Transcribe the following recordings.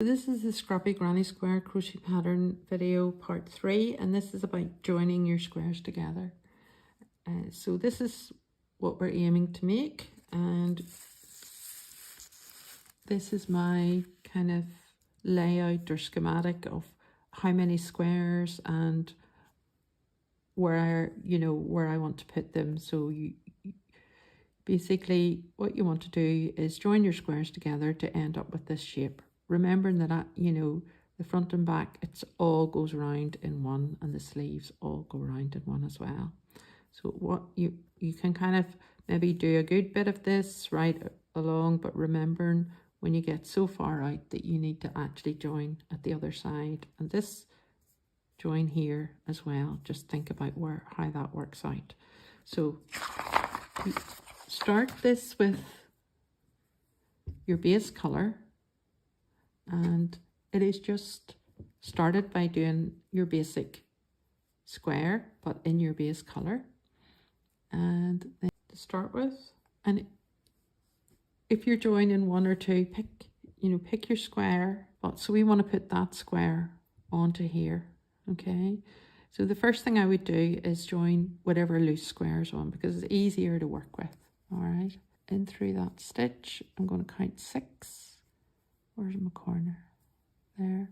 This is the Scrappy Granny Square crochet pattern video part 3, and this is about joining your squares together. So this is what we're aiming to make, and this is my kind of layout or schematic of how many squares and where I want to put them. So you basically what you want to do is join your squares together to end up with this shape. Remembering that, the front and back, it's all goes round in one, and the sleeves all go round in one as well. So what you can kind of maybe do a good bit of this right along, but remembering when you get so far out that you need to actually join at the other side, and this join here as well. Just think about how that works out. So you start this with your base color. And it is just started by doing your basic square, but in your base color. And then to start with, and if you're joining one or two, pick your square. So we want to put that square onto here, okay? So the first thing I would do is join whatever loose squares on, because it's easier to work with, all right? In through that stitch, I'm going to count 6. Where's my corner? There.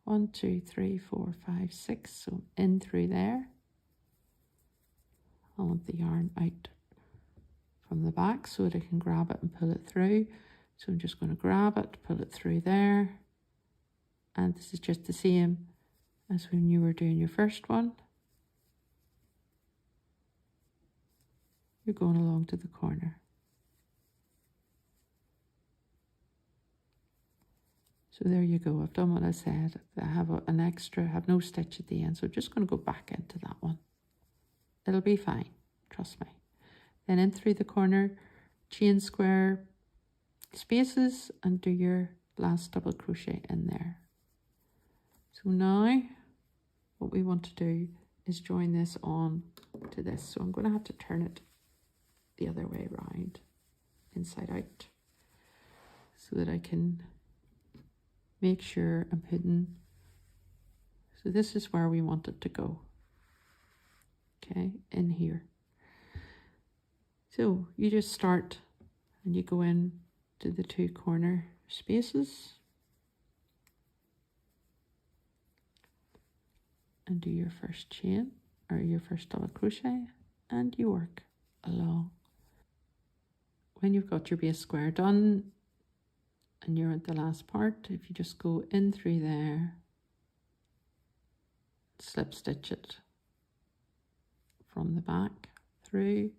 1, 2, 3, 4, 5, 6. So in through there. I want the yarn out from the back so that I can grab it and pull it through. So I'm just going to grab it, pull it through there. And this is just the same as when you were doing your first one. You're going along to the corner. So there you go. I've done what I said. I have an extra, have no stitch at the end. So I'm just going to go back into that one. It'll be fine. Trust me. Then in through the corner, chain square spaces and do your last double crochet in there. So now what we want to do is join this on to this. So I'm going to have to turn it the other way around, inside out, so that I can make sure I'm putting, so this is where we want it to go, okay, in here. So you just start and you go in to the 2 corner spaces and do your first chain or your first double crochet, and you work along. When you've got your base square done, and you're at the last part, if you just go in through there, slip stitch it from the back through,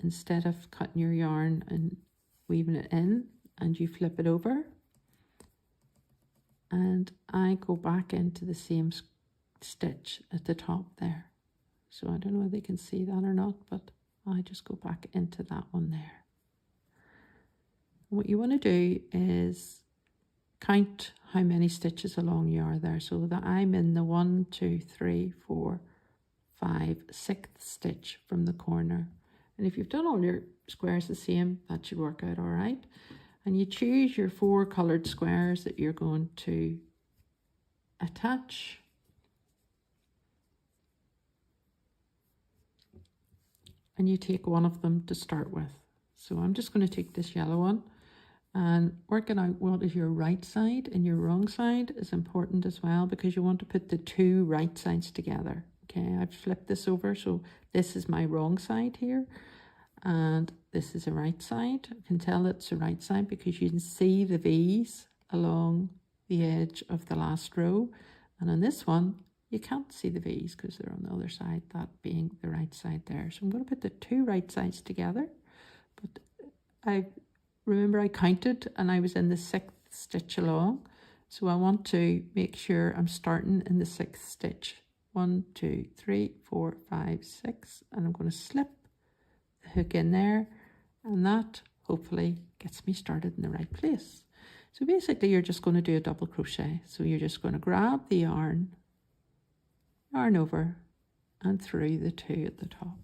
instead of cutting your yarn and weaving it in, and you flip it over, and I go back into the same stitch at the top there. So I don't know if they can see that or not, but I just go back into that one there. What you want to do is count how many stitches along you are there, so that I'm in the 1, 2, 3, 4, 5, 6th stitch from the corner. And if you've done all your squares the same, that should work out all right. And you choose your 4 coloured squares that you're going to attach. And you take one of them to start with. So I'm just going to take this yellow one. And working out what is your right side and your wrong side is important as well, because you want to put the 2 right sides together. Okay, I've flipped this over, so this is my wrong side here, and this is the right side. I can tell it's the right side because you can see the V's along the edge of the last row, and on this one you can't see the V's because they're on the other side, that being the right side there. So I'm going to put the 2 right sides together, but remember I counted and I was in the 6th stitch along, so I want to make sure I'm starting in the 6th stitch. 1, 2, 3, 4, 5, 6, and I'm going to slip the hook in there, and that hopefully gets me started in the right place. So basically you're just going to do a double crochet. So you're just going to grab the yarn over and through the 2 at the top.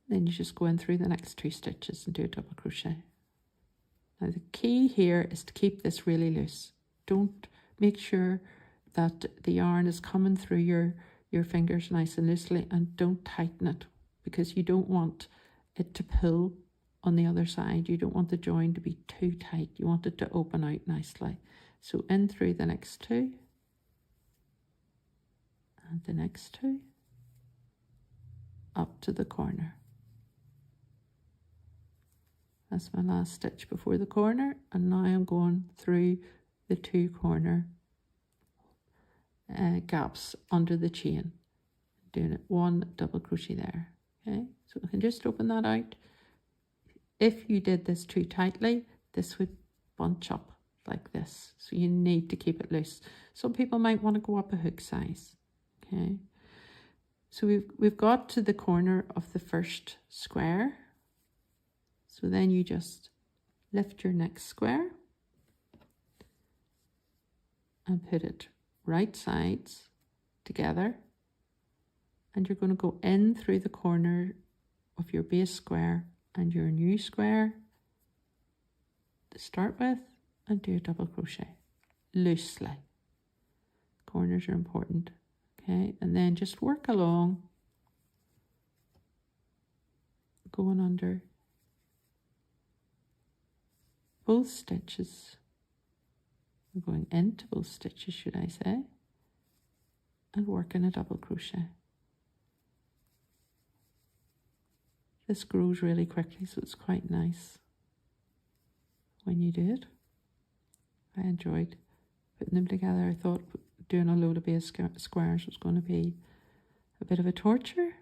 Then you just go in through the next 2 stitches and do a double crochet. Now the key here is to keep this really loose. Don't make sure that the yarn is coming through your fingers nice and loosely, and don't tighten it because you don't want it to pull on the other side. You don't want the join to be too tight. You want it to open out nicely. So in through the next 2 and the next 2 up to the corner. That's my last stitch before the corner, and now I'm going through the 2 corner gaps under the chain, doing it 1 double crochet there. Okay, so I can just open that out. If you did this too tightly, this would bunch up like this, so you need to keep it loose. Some people might want to go up a hook size. Okay, so we've got to the corner of the first square. So then you just lift your next square and put it right sides together, and you're going to go in through the corner of your base square and your new square to start with, and do a double crochet loosely. Corners are important. Okay, and then just work along, going under both stitches, going into both stitches, should I say, and working a double crochet. This grows really quickly, so it's quite nice when you do it. I enjoyed putting them together. I thought doing a load of base squares was going to be a bit of a torture.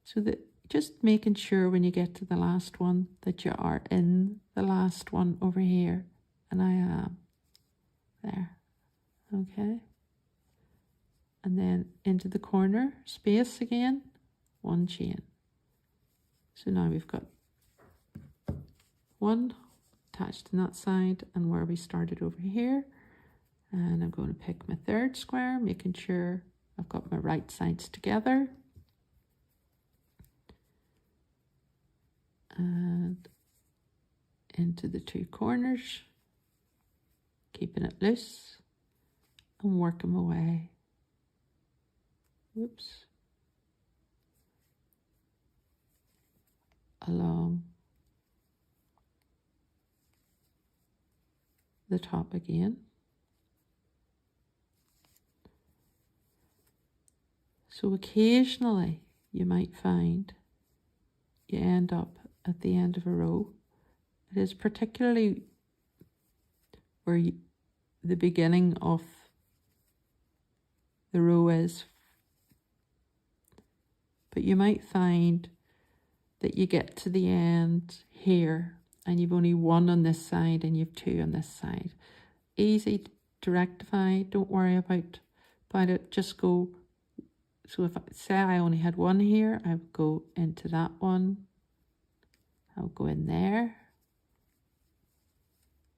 So that just making sure when you get to the last one that you are in the last one over here, and I am there. Okay, and then into the corner space again, 1 chain. So now we've got 1 attached to that side and where we started over here, and I'm going to pick my 3rd square, making sure I've got my right sides together. And into the 2 corners, keeping it loose and working my way, whoops, along the top again. So occasionally you might find you end up at the end of a row. It is particularly where the beginning of the row is, but you might find that you get to the end here and you've only 1 on this side and you've 2 on this side. Easy to rectify, don't worry about it, just go. So if say I only had 1 here, I would go into that one, I'll go in there,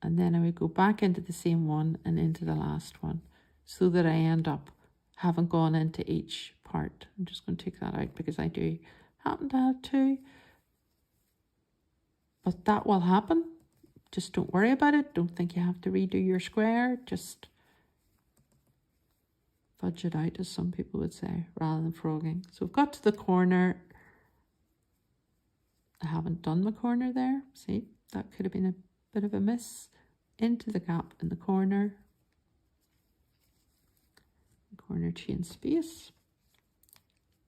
and then I would go back into the same one and into the last one, so that I end up having gone into each part. I'm just going to take that out because I do happen to have 2, but that will happen. Just don't worry about it. Don't think you have to redo your square. Just fudge it out, as some people would say, rather than frogging. So I've got to the corner. I haven't done my corner there. See, that could have been a bit of a miss. Into the gap in the corner chain space,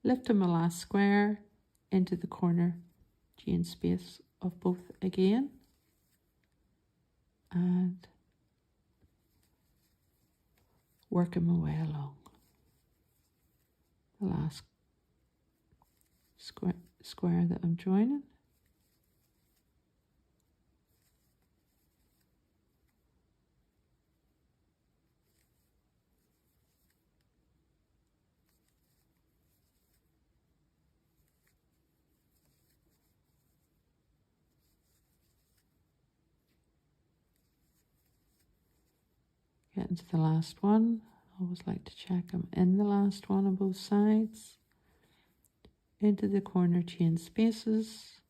lifting my last square into the corner chain space of both again, and working my way along the last square that I'm joining. Getting to the last one. I always like to check I'm in the last one on both sides. into the corner chain spaces,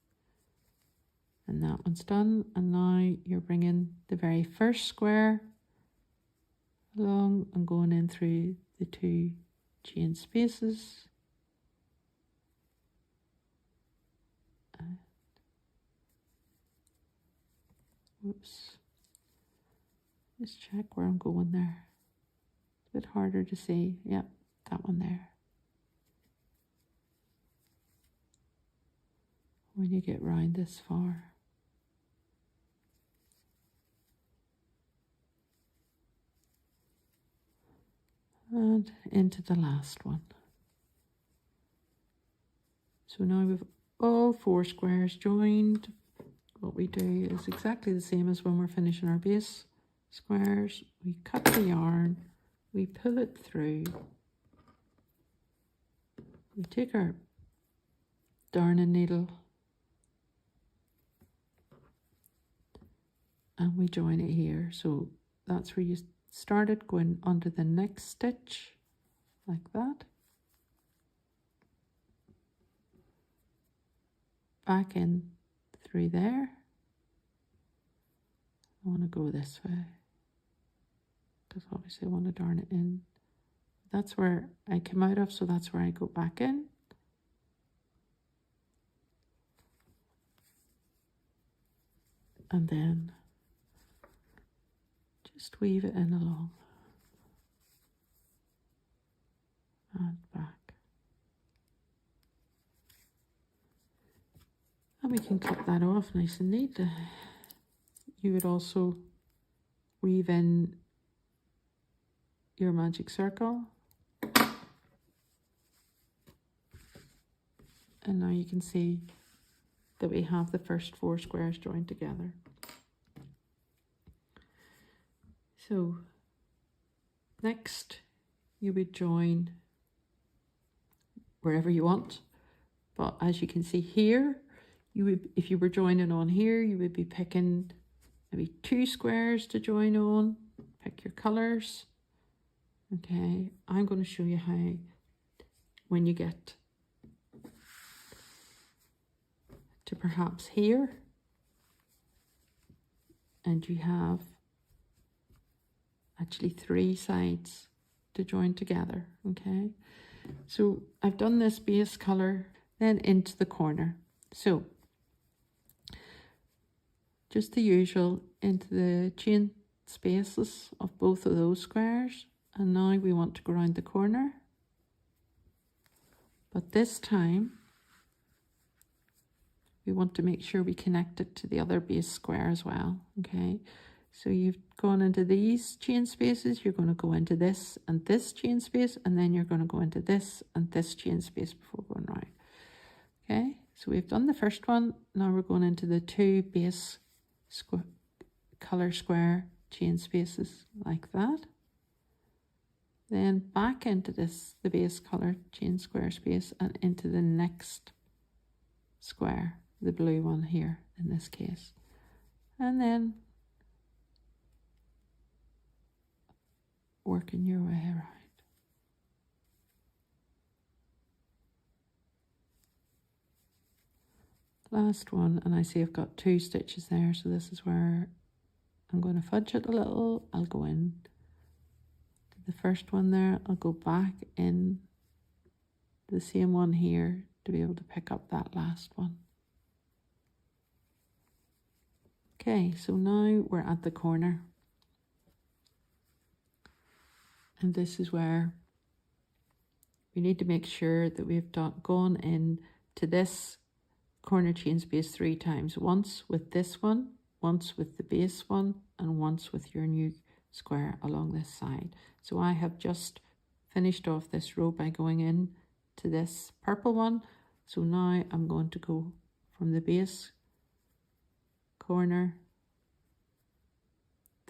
and that one's done. And now you're bringing the very first square along and going in through the 2 chain spaces. Whoops. Just check where I'm going there. It's a bit harder to see. Yep, that one there. When you get round this far. And into the last one. So now we've all 4 squares joined. What we do is exactly the same as when we're finishing our base squares. We cut the yarn, we pull it through, we take our darning needle and we join it here. So that's where you started, going under the next stitch like that, back in through there. I want to go this way because obviously I want to darn it in. That's where I came out of, so that's where I go back in. And then just weave it in along and back. And we can cut that off nice and neat. You would also weave in your magic circle. And now you can see that we have the first 4 squares joined together. So next you would join wherever you want, but as you can see here, you would, if you were joining on here, you would be picking maybe 2 squares to join on. Pick your colors. Okay, I'm going to show you how, when you get to perhaps here and you have actually 3 sides to join together. Okay, so I've done this base color, then into the corner. So just the usual into the chain spaces of both of those squares, and now we want to go around the corner, but this time we want to make sure we connect it to the other base square as well. Okay, so you've gone into these chain spaces, you're going to go into this and this chain space, and then you're going to go into this and this chain space before going round. Okay, so we've done the first one. Now we're going into the 2 base color square chain spaces like that. Then back into this, the base color chain square space, and into the next square, the blue one here in this case. And then working your way around. Last one, and I see I've got 2 stitches there, so this is where I'm going to fudge it a little. I'll go in to the first one there, I'll go back in the same one here to be able to pick up that last one. Okay, so now we're at the corner, and this is where we need to make sure that we've gone in to this corner chain space 3 times, once with this one, once with the base one, and once with your new square along this side. So I have just finished off this row by going in to this purple one. So now I'm going to go from the base corner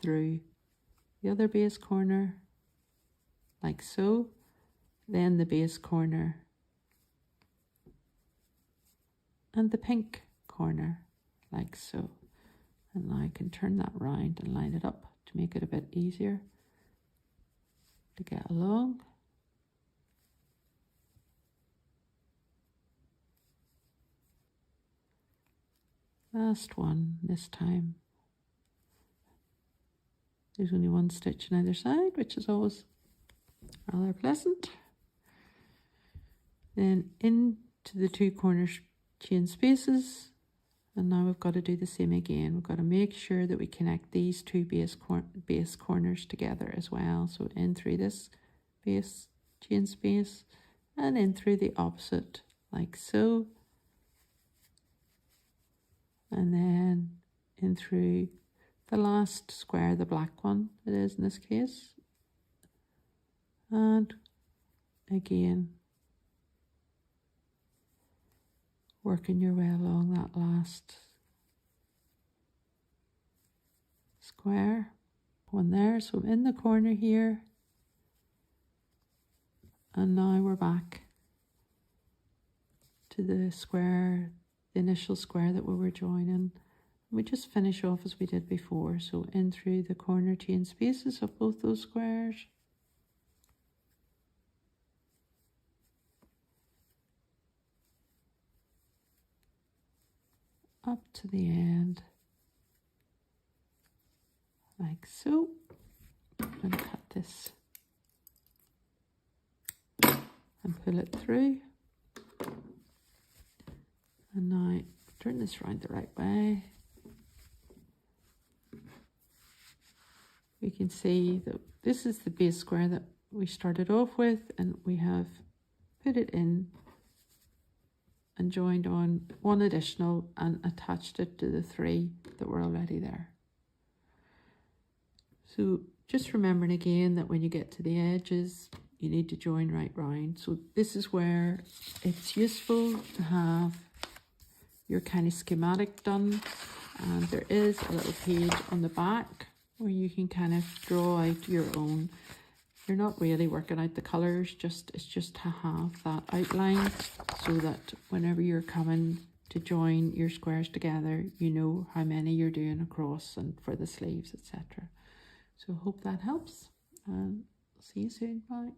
through the other base corner like so, then the base corner and the pink corner like so. And now I can turn that round and line it up to make it a bit easier to get along. Last one this time. There's only one stitch on either side, which is always rather pleasant. Then into the 2 corners chain spaces, and now we've got to do the same again. We've got to make sure that we connect these 2 base corners together as well. So in through this base chain space and in through the opposite, like so, and then in through the last square, the black one it is in this case, and again working your way along that last square one there. So I'm in the corner here, and now we're back to the square, the initial square that we were joining. We just finish off as we did before, so in through the corner chain spaces of both those squares, up to the end, like so, and cut this and pull it through. And now turn this round the right way. We can see that this is the base square that we started off with, and we have put it in and joined on one additional and attached it to the 3 that were already there. So just remembering again that when you get to the edges, you need to join right round. So this is where it's useful to have your kind of schematic done, and there is a little page on the back where you can kind of draw out your own. You're not really working out the colours, it's just to have that outline so that whenever you're coming to join your squares together, you know how many you're doing across and for the sleeves, etc. So I hope that helps, and see you soon. Bye.